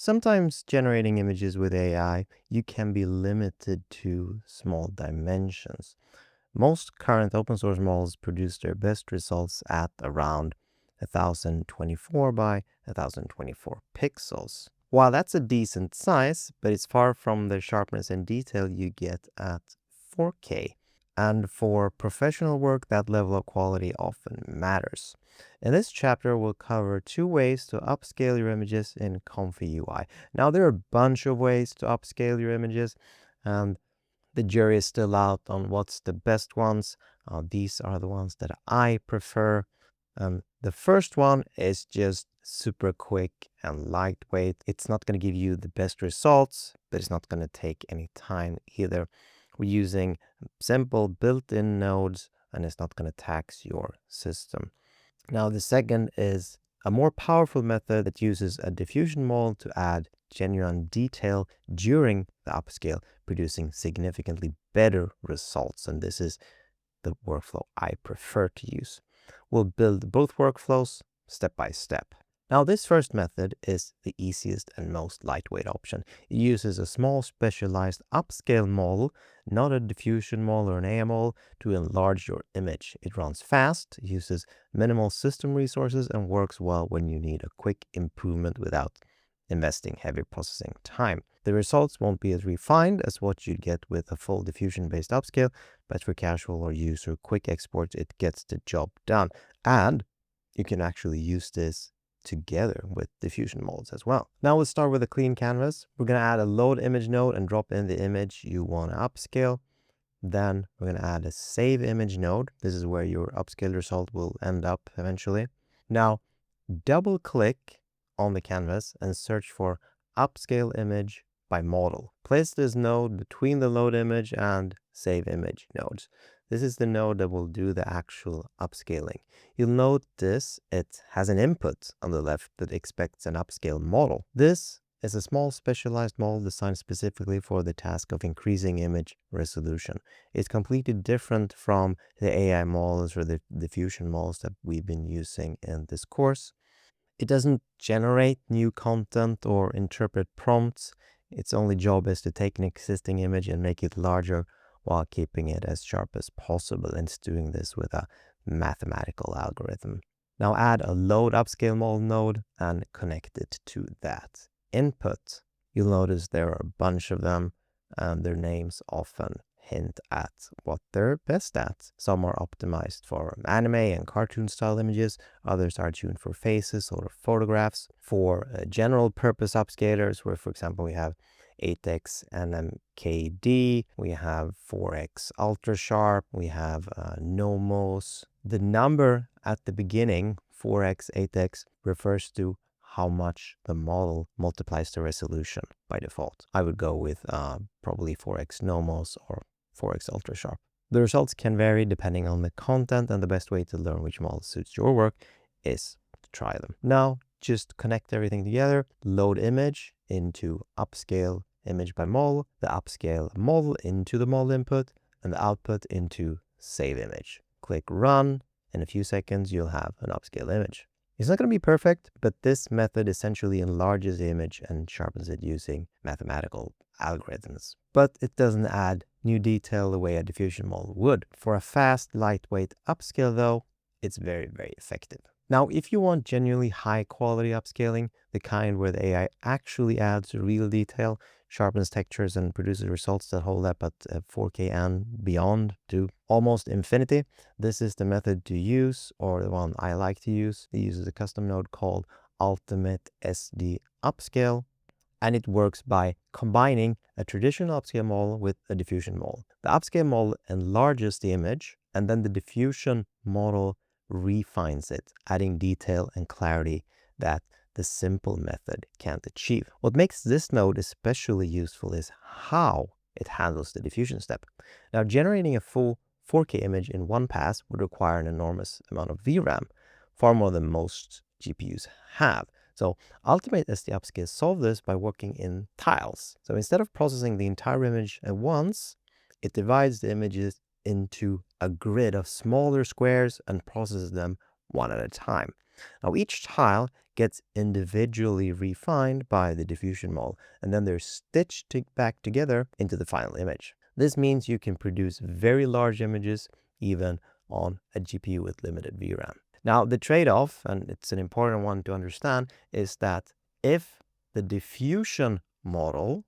Sometimes generating images with AI, you can be limited to small dimensions. Most current open source models produce their best results at around 1024 by 1024 pixels. While that's a decent size, but it's far from the sharpness and detail you get at 4K. And for professional work, that level of quality often matters. In this chapter, we'll cover 2 ways to upscale your images in ComfyUI. Now, there are a bunch of ways to upscale your images, and the jury is still out on what's the best ones. These are the ones that I prefer. The first one is just super quick and lightweight. It's not going to give you the best results, but it's not going to take any time either. We're using simple built-in nodes, and it's not going to tax your system. Now, the second is a more powerful method that uses a diffusion model to add genuine detail during the upscale, producing significantly better results. And this is the workflow I prefer to use. We'll build both workflows step by step. Now, this first method is the easiest and most lightweight option. It uses a small specialized upscale model, not a diffusion model or an AI model, to enlarge your image. It runs fast, uses minimal system resources, and works well when you need a quick improvement without investing heavy processing time. The results won't be as refined as what you'd get with a full diffusion-based upscale, but for casual or user quick exports, it gets the job done. And you can actually use this together with diffusion modes as well. Now we'll start with a clean canvas. We're going to add a load image node and drop in the image you want to upscale. Then we're going to add a save image node. This is where your upscale result will end up eventually. Now double click on the canvas and search for upscale image by model. Place this node between the load image and save image nodes. This is the node that will do the actual upscaling. You'll notice it has an input on the left that expects an upscale model. This is a small specialized model designed specifically for the task of increasing image resolution. It's completely different from the AI models or the diffusion models that we've been using in this course. It doesn't generate new content or interpret prompts. Its only job is to take an existing image and make it larger while keeping it as sharp as possible, and it's doing this with a mathematical algorithm. Now add a load upscale model node and connect it to that input. You'll notice there are a bunch of them, and their names often hint at what they're best at. Some are optimized for anime and cartoon style images, others are tuned for faces or photographs. For general purpose upscalers, where for example we have 8x NMKD, we have 4x ultra sharp, we have nomos. The number at the beginning, 4x, 8x, refers to how much the model multiplies the resolution by default. I would go with probably 4x nomos or 4x ultra sharp. The results can vary depending on the content, and the best way to learn which model suits your work is to try them. Now just connect everything together, load image into upscale image by model, the upscale model into the model input, and the output into save image. Click run. In a few seconds you'll have an upscale image. It's not going to be perfect, but this method essentially enlarges the image and sharpens it using mathematical algorithms. But it doesn't add new detail the way a diffusion model would. For a fast, lightweight upscale though, it's very, very effective. Now, if you want genuinely high quality upscaling, the kind where the AI actually adds real detail, sharpens textures, and produces results that hold up at 4K and beyond to almost infinity, this is the method to use, or the one I like to use. It uses a custom node called Ultimate SD Upscale, and it works by combining a traditional upscale model with a diffusion model. The upscale model enlarges the image, and then the diffusion model refines it, adding detail and clarity that the simple method can't achieve. What makes this node especially useful is how it handles the diffusion step. Now, generating a full 4K image in one pass would require an enormous amount of VRAM, far more than most GPUs have. So Ultimate SD Upscale solved this by working in tiles. So instead of processing the entire image at once, it divides the images into a grid of smaller squares and processes them one at a time. Now, each tile gets individually refined by the diffusion model, and then they're stitched back together into the final image. This means you can produce very large images even on a GPU with limited VRAM. Now, the trade-off, and it's an important one to understand, is that if the diffusion model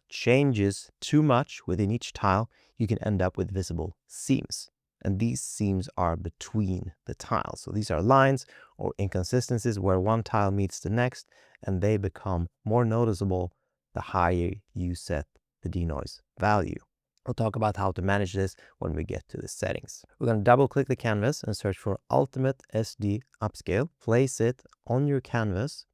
changes too much within each tile, you can end up with visible seams. And these seams are between the tiles. So these are lines or inconsistencies where one tile meets the next, and they become more noticeable the higher you set the denoise value. We'll talk about how to manage this when we get to the settings. We're going to double click the canvas and search for Ultimate SD Upscale. Place it on your canvas.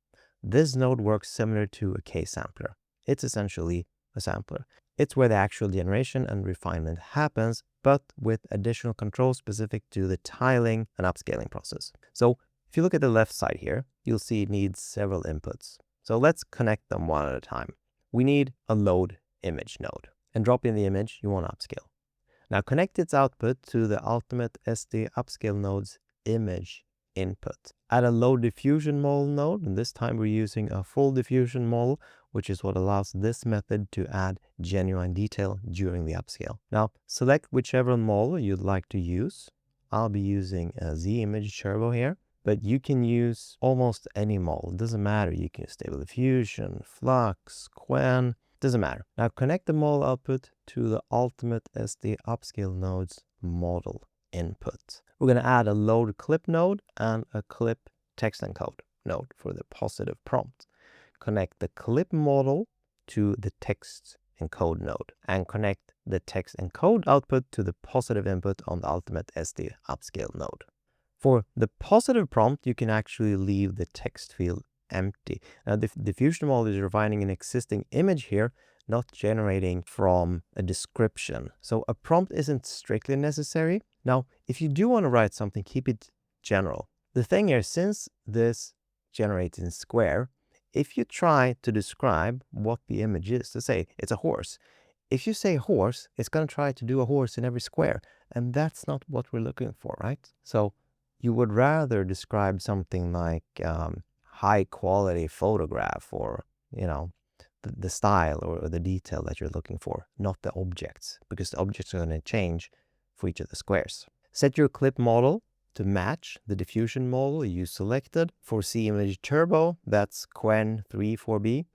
This node works similar to a K-sampler. It's essentially a sampler. It's where the actual generation and refinement happens, but with additional controls specific to the tiling and upscaling process. So if you look at the left side here, you'll see it needs several inputs. So let's connect them one at a time. We need a load image node, and drop in the image you want to upscale. Now connect its output to the Ultimate SD Upscale node's image input. Add a low diffusion model node, and this time we're using a full diffusion model, which is what allows this method to add genuine detail during the upscale. Now select whichever model you'd like to use. I'll be using a Z image turbo here, but you can use almost any model. It doesn't matter. You can use Stable Diffusion, Flux, Quen, doesn't matter. Now connect the model output to the Ultimate SD Upscale node's model input. We're going to add a load clip node and a clip text encode node for the positive prompt. Connect the clip model to the text encode node and connect the text encode output to the positive input on the Ultimate SD Upscale node. For the positive prompt, you can actually leave the text field empty. Now the diffusion model is refining an existing image here, not generating from a description. So a prompt isn't strictly necessary. Now, if you do want to write something, keep it general. The thing here, since this generates in square, if you try to describe what the image is, to say it's a horse, if you say horse, it's going to try to do a horse in every square, and that's not what we're looking for, right? So you would rather describe something like high quality photograph, or the style or the detail that you're looking for, not the objects, because the objects are going to change for each of the squares. Set your clip model to match the diffusion model you selected. For C image turbo, that's Quen 34B,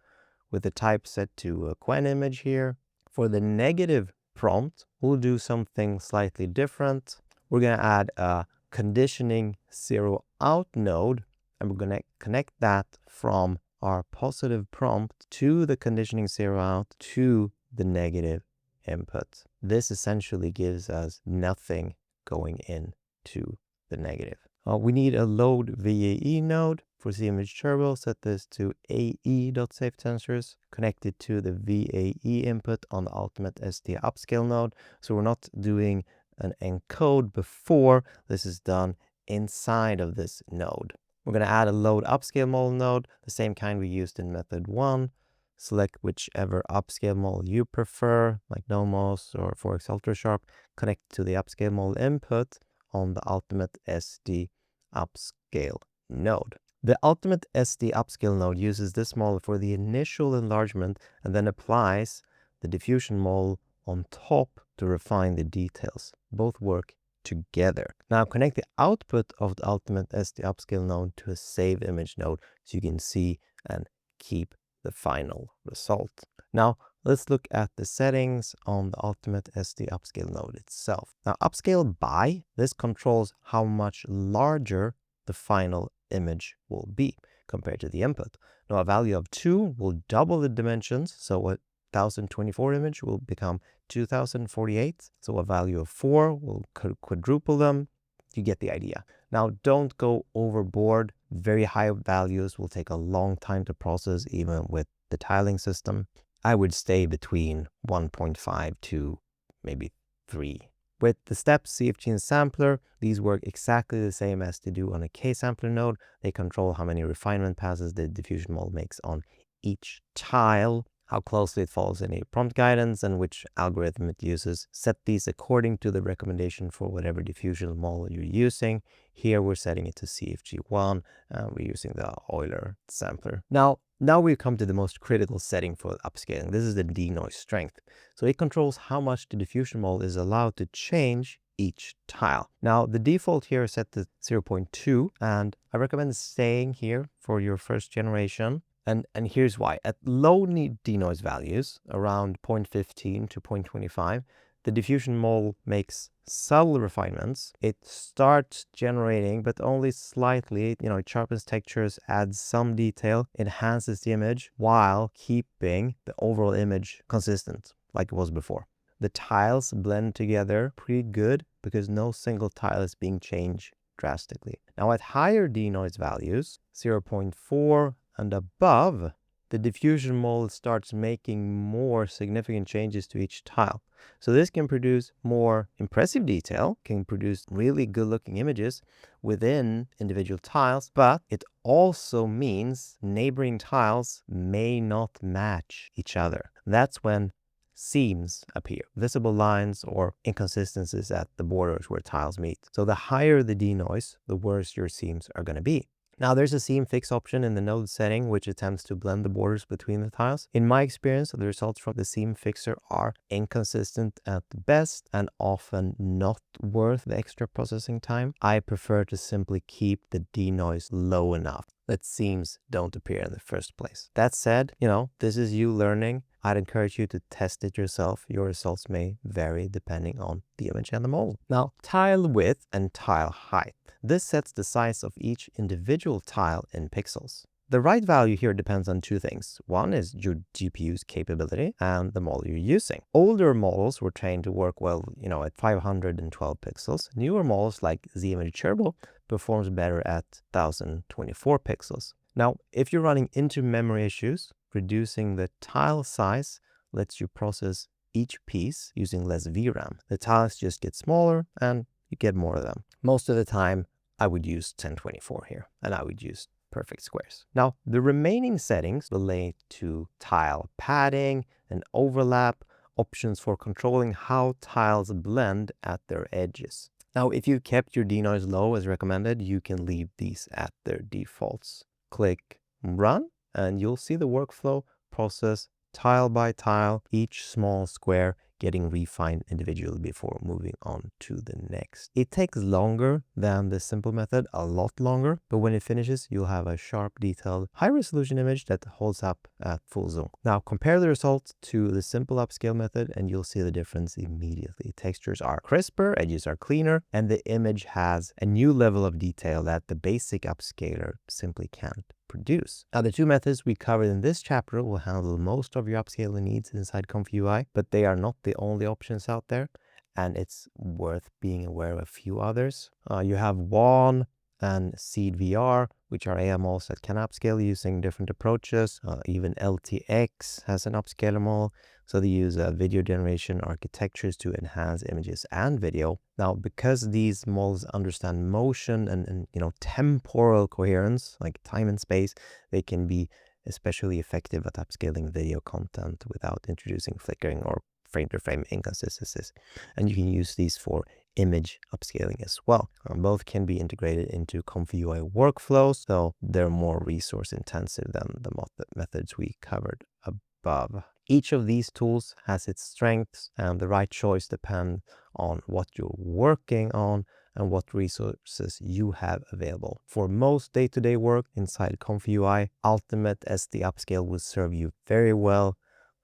with the type set to a Quen image here. For the negative prompt, we'll do something slightly different. We're going to add a conditioning zero out node, and we're going to connect that from our positive prompt to the conditioning zero out to the negative input. This essentially gives us nothing going into the negative. We need a load VAE node for C image turbo. Set this to AE.SafeTensors, connected to the VAE input on the Ultimate SD Upscale node. So we're not doing an encode before this is done inside of this node. We're going to add a load upscale model node, the same kind we used in method 1. Select whichever upscale model you prefer, like Nomos or Forex UltraSharp. Connect to the upscale model input on the Ultimate SD Upscale node. The Ultimate SD Upscale node uses this model for the initial enlargement and then applies the diffusion model on top to refine the details. Both work together. Now connect the output of the Ultimate SD Upscale node to a save image node so you can see and keep the final result. Now let's look at the settings on the Ultimate SD Upscale node itself. Now upscale by, this controls how much larger the final image will be compared to the input. Now a value of 2 will double the dimensions, so a 1024 image will become 2048. So a value of 4 will quadruple them. You get the idea. Now don't go overboard. Very high values will take a long time to process, even with the tiling system. I would stay between 1.5 to maybe 3. With the steps CFG and sampler, these work exactly the same as they do on a K-sampler node. They control how many refinement passes the diffusion model makes on each tile. how closely it follows any prompt guidance, and which algorithm it uses. Set these according to the recommendation for whatever diffusion model you're using. Here we're setting it to CFG1, and we're using the Euler sampler. Now we come to the most critical setting for upscaling. This is the denoise strength. So it controls how much the diffusion model is allowed to change each tile. Now the default here is set to 0.2, and I recommend staying here for your first generation. And here's why. At low denoise values, around 0.15 to 0.25, the diffusion model makes subtle refinements. It starts generating, but only slightly. It sharpens textures, adds some detail, enhances the image while keeping the overall image consistent like it was before. The tiles blend together pretty good because no single tile is being changed drastically. Now at higher denoise values, 0.4 and above, the diffusion model starts making more significant changes to each tile. So this can produce more impressive detail, can produce really good looking images within individual tiles, but it also means neighboring tiles may not match each other. That's when seams appear, visible lines or inconsistencies at the borders where tiles meet. So the higher the denoise, the worse your seams are going to be. Now there's a seam fix option in the node setting which attempts to blend the borders between the tiles. In my experience, the results from the seam fixer are inconsistent at best and often not worth the extra processing time. I prefer to simply keep the denoise low enough that seams don't appear in the first place. That said, this is you learning. I'd encourage you to test it yourself. Your results may vary depending on the image and the model. Now, tile width and tile height. This sets the size of each individual tile in pixels. The right value here depends on two things. One is your GPU's capability and the model you're using. Older models were trained to work well, at 512 pixels. Newer models like Z-Image Turbo performs better at 1024 pixels. Now, if you're running into memory issues, reducing the tile size lets you process each piece using less VRAM. The tiles just get smaller and you get more of them. Most of the time, I would use 1024 here, and I would use perfect squares. Now, the remaining settings relate to tile padding and overlap, options for controlling how tiles blend at their edges. Now, if you kept your denoise low as recommended, you can leave these at their defaults. Click Run, and you'll see the workflow process tile by tile, each small square getting refined individually before moving on to the next. It takes longer than the simple method, a lot longer, but when it finishes, you'll have a sharp, detailed, high-resolution image that holds up at full zoom. Now, compare the results to the simple upscale method, and you'll see the difference immediately. Textures are crisper, edges are cleaner, and the image has a new level of detail that the basic upscaler simply can't produce. Now, the two methods we covered in this chapter will handle most of your upscaling needs inside ComfyUI, but they are not the only options out there, and it's worth being aware of a few others. You have WAN and Seed VR, which are AI models that can upscale using different approaches. Even LTX has an upscaler model, so they use video generation architectures to enhance images and video. Now, because these models understand motion and temporal coherence, like time and space, they can be especially effective at upscaling video content without introducing flickering or frame-to-frame inconsistencies. And you can use these for image upscaling as well. Both can be integrated into ComfyUI workflows, so they're more resource intensive than the methods we covered above. Each of these tools has its strengths, and the right choice depends on what you're working on and what resources you have available. For most day-to-day work inside ComfyUI, Ultimate SD Upscale will serve you very well.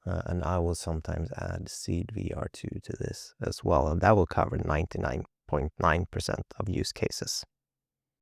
And I will sometimes add Seed VR2 to this as well, and that will cover 99.9% of use cases.